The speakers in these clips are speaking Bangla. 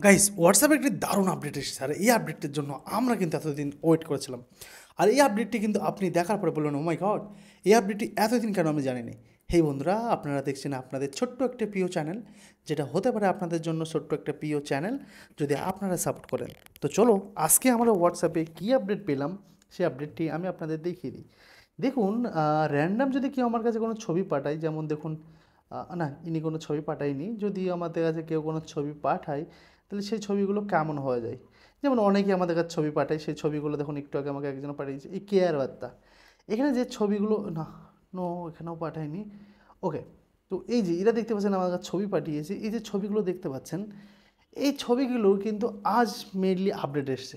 গাইস হোয়াটসঅ্যাপে একটি দারুণ আপডেট এসেছে আর এই আপডেটের জন্য আমরা কিন্তু এতদিন ওয়েট করেছিলাম। আর এই আপডেটটি কিন্তু আপনি দেখার পরে বললেন ও মাই গড, এই আপডেটটি এতদিন কেন আমি জানিনি। হেই বন্ধুরা, আপনারা দেখছেন আপনাদের ছোট্ট একটা প্রিয় চ্যানেল, যেটা হতে পারে আপনাদের জন্য ছোট্ট একটা প্রিয় চ্যানেল যদি আপনারা সাপোর্ট করেন। তো চলো আজকে আমরা হোয়াটসঅ্যাপে কী আপডেট পেলাম সেই আপডেটটি আমি আপনাদের দেখিয়ে দিই। দেখুন, র্যান্ডাম যদি কেউ আমার কাছে কোনো ছবি পাঠায়, যেমন দেখুন, না ইনি কোনো ছবি পাঠায়নি, যদি আমাদের কাছে কেউ কোনো ছবি পাঠায় তাহলে সেই ছবিগুলো কেমন হয়ে যায়। যেমন অনেকেই আমাদের কাছে ছবি পাঠায়, সেই ছবিগুলো দেখুন একটু আগে আমাকে একজন পাঠিয়েছে এই কেয়ার বার্তা। এখানে যে ছবিগুলো না, নো এখানেও পাঠায়নি। ওকে, তো এই যে এরা দেখতে পাচ্ছেন আমার কাছে ছবি পাঠিয়েছে, এই যে ছবিগুলো দেখতে পাচ্ছেন, এই ছবিগুলো কিন্তু আজ মেনলি আপডেট এসছে।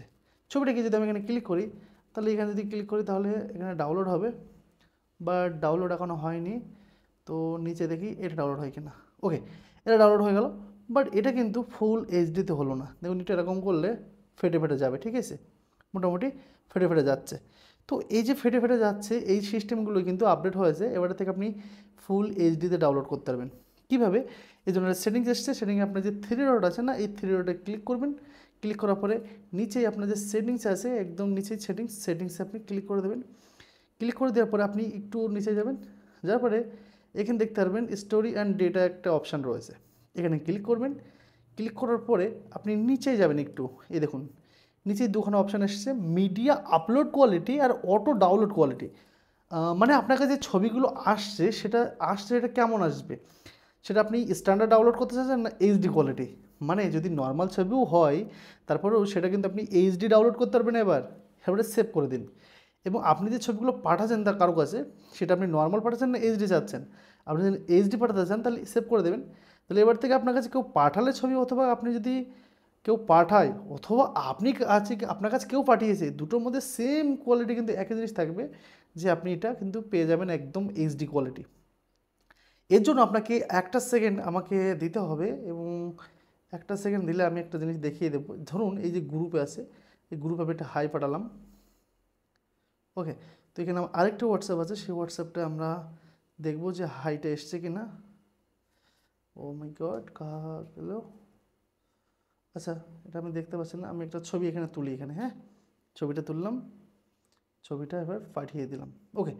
ছবিটাকে যদি আমি এখানে ক্লিক করি, তাহলে এখানে যদি ক্লিক করি তাহলে এখানে ডাউনলোড হবে, বাট ডাউনলোড এখনও হয়নি। তো নিচে দেখি এটা ডাউনলোড হয় কিনা। ওকে, এটা ডাউনলোড হয়ে গেল, বাট এটা কিন্তু ফুল এইচডিতে হলো না। দেখুন এটা এরকম করলে ফেটে ফেটে যাবে, ঠিক আছে, মোটামুটি ফেটে ফেটে যাচ্ছে। তো এই যে ফেটে ফেটে যাচ্ছে এই সিস্টেমগুলো কিন্তু আপডেট হয়েছে, এবারে থেকে আপনি ফুল এইচডিতে ডাউনলোড করতে পারবেন। কীভাবে? এই জন্য সেটিংস এসছে, সেটিংয়ে আপনার যে থ্রি ডট আছে না, এই থ্রি ডটে ক্লিক করবেন। ক্লিক করার পরে নিচেই আপনার যে সেটিংস আছে, একদম নিচেই সেটিংসে আপনি ক্লিক করে দেবেন। ক্লিক করে দেওয়ার পরে আপনি একটু নিচে যাবেন, যাওয়ার পরে এখানে দেখতে পারবেন স্টোরি অ্যান্ড ডেটা একটা অপশান রয়েছে, এখানে ক্লিক করবেন। ক্লিক করার পরে আপনি নিচেই যাবেন একটু, এই দেখুন নিচেই দুখানা অপশান এসেছে, মিডিয়া আপলোড কোয়ালিটি আর অটো ডাউনলোড কোয়ালিটি। মানে আপনার কাছে যে ছবিগুলো আসছে এটা কেমন আসবে, সেটা আপনি স্ট্যান্ডার্ড ডাউনলোড করতে চাচ্ছেন না এইচডি কোয়ালিটি। মানে যদি নর্মাল ছবিও হয় তারপরেও সেটা কিন্তু আপনি এইচডি ডাউনলোড করতে পারবেন। এবারে সেভ করে দিন। এবং আপনি যে ছবিগুলো পাঠাচ্ছেন তার কারো কাছে, সেটা আপনি নর্মাল পাঠাচ্ছেন না এইচডি চাচ্ছেন। আপনি যদি এইচডি পাঠাতে চান তাহলে সেভ করে দেবেন। তাহলে এবার থেকে আপনার কাছে কেউ পাঠালে ছবি, অথবা আপনি যদি কেউ পাঠায়, অথবা আপনি আছে আপনার কাছে কেউ পাঠিয়েছে, দুটোর মধ্যে সেম কোয়ালিটি কিন্তু একই জিনিস থাকবে, যে আপনি এটা কিন্তু পেয়ে যাবেন একদম এইচডি কোয়ালিটি। এর জন্য আপনাকে একটা সেকেন্ড আমাকে দিতে হবে, এবং একটা সেকেন্ড দিলে আমি একটা জিনিস দেখিয়ে দেবো। ধরুন এই যে গ্রুপে আছে, এই গ্রুপে আমি একটা হাই পাঠালাম। ওকে, তো এখানে আমার আরেকটা হোয়াটসঅ্যাপ আছে, সেই হোয়াটসঅ্যাপটা আমরা দেখবো যে হাইটা এসছে কি না। ও মাই গড, কাহা গেল? আচ্ছা, এটা আমি দেখতে পাচ্ছি না। আমি একটা ছবি এখানে তুলি, এখানে হ্যাঁ, ছবিটা তুললাম, ছবিটা এবার পাঠিয়ে দিলাম। ওকে,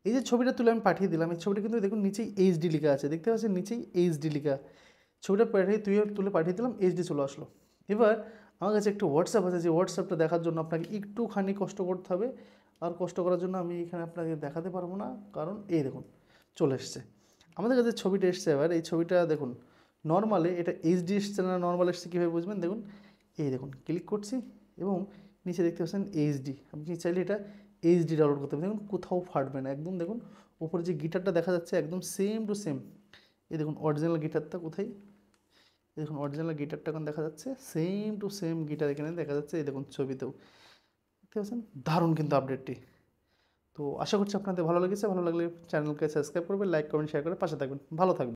এই যে ছবিটা তুলে আমি পাঠিয়ে দিলাম, এই ছবিটা কিন্তু দেখুন নিচেই এইচডি লেখা আছে, দেখতে পাচ্ছেন নিচেই এইচডি লেখা। ছবিটা তুলে পাঠিয়ে দিলাম, এইচডি চলে আসলো। এবার আমার কাছে একটা হোয়াটসঅ্যাপ আছে, যে হোয়াটসঅ্যাপটা দেখার জন্য আপনাকে একটুখানি কষ্ট করতে হবে। আর কষ্ট করার জন্য আমি এখানে আপনাকে দেখাতে পারবো না, কারণ এই দেখুন চলে এসছে আমাদের কাছে ছবিটা এসছে। এবার এই ছবিটা দেখুন, নর্মালে এটা এইচডি এসছে না নর্মাল এসছে কীভাবে বুঝবেন? দেখুন এই দেখুন ক্লিক করছি, এবং নিচে দেখতে পাচ্ছেন এইচডি। আপনি চাইলে এটা এইচডি ডাউনলোড করতে পারেন, দেখুন কোথাও ফাটবে না একদম। দেখুন উপরে যে গিটারটা দেখা যাচ্ছে একদম সেম টু সেম। এই দেখুন অরিজিনাল গিটারটা কোথায়, এই দেখুন অরিজিনাল গিটারটা এখন দেখা যাচ্ছে, সেম টু সেম গিটার এখানে দেখা যাচ্ছে, এই দেখুন ছবিতেও দেখতে পাচ্ছেন। দারুণ কিন্তু আপডেটটি। তো আশা করছি আপনাদের ভালো লেগেছে। ভালো লাগলে চ্যানেলকে সাবস্ক্রাইব করবেন, লাইক কমেন্ট শেয়ার করে পাশে থাকবেন। ভালো থাকবেন।